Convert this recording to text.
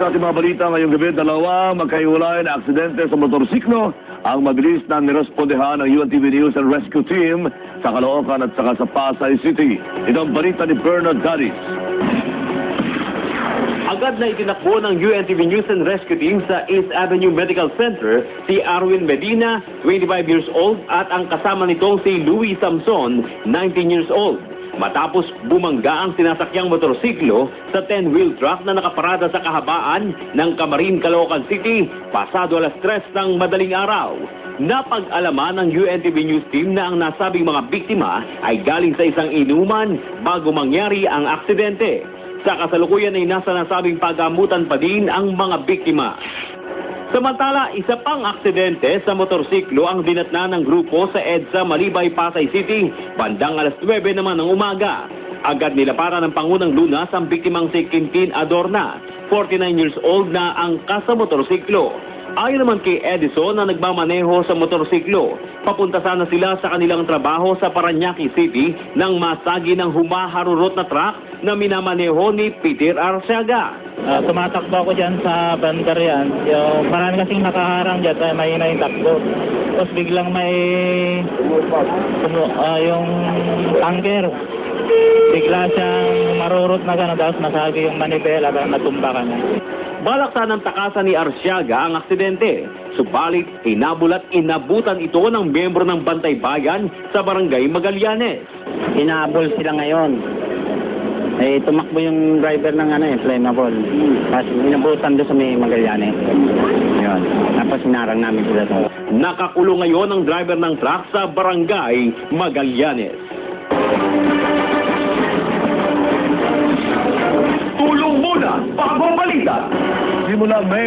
sa ating mga balita ngayong gabi, dalawa magkahiwalay na aksidente sa motorsiklo ang mabilis na nirespondehan ng UNTV News and Rescue Team sa Caloocan at saka sa Pasay City. Ito ang balita ni Bernard Daris. Agad na itinakbo ng UNTV News and Rescue Team sa East Avenue Medical Center si Arwin Medina, 25 years old, at ang kasama nitong si Louis Samson, 19 years old. Matapos bumangga ang sinasakyang motorsiklo sa 10-wheel truck na nakaparada sa kahabaan ng Camarin, Caloocan City, pasado alas 3 ng madaling araw. Napag-alaman ng UNTV News Team na ang nasabing mga biktima ay galing sa isang inuman bago mangyari ang aksidente. Sa kasalukuyan ay nasa nasabing pagamutan pa din ang mga biktima. Samantala, isa pang aksidente sa motorsiklo ang dinatna ng grupo sa EDSA Malibay, Pasay City, bandang alas 9 naman ng umaga. Agad nilapara ng Pangunang Lunas ang biktimang si Quintin Adorna, 49 years old na angkas sa motorsiklo. Ayon naman kay Edison na nagmamaneho sa motorsiklo, papunta sana sila sa kanilang trabaho sa Parañaque City nang masagi ng humaharurot na truck na minamaneho ni Peter Arciaga. Tumatakbo ako dyan sa bandar yan. Marami kasing nakaharang dyan, mahina yung takbo. Tapos biglang may yung tanker. Bigla siyang marurot na gano'n, tapos nasagi yung manibela, natumba ka na. Balak sanang takasan ni Arciaga ang aksidente. Subalit, hinabol at inabutan ito ng miyembro ng Bantay Bayan sa Barangay Magallanes. Hinabol sila ngayon. Tumakbo yung driver ng flammable. Tapos inabutan doon sa may Magallanes. Yun. Tapos hinarang namin sila doon. Nakakulong ngayon ang driver ng truck sa Barangay Magallanes. Tulong muna, pagbabalita! Simula May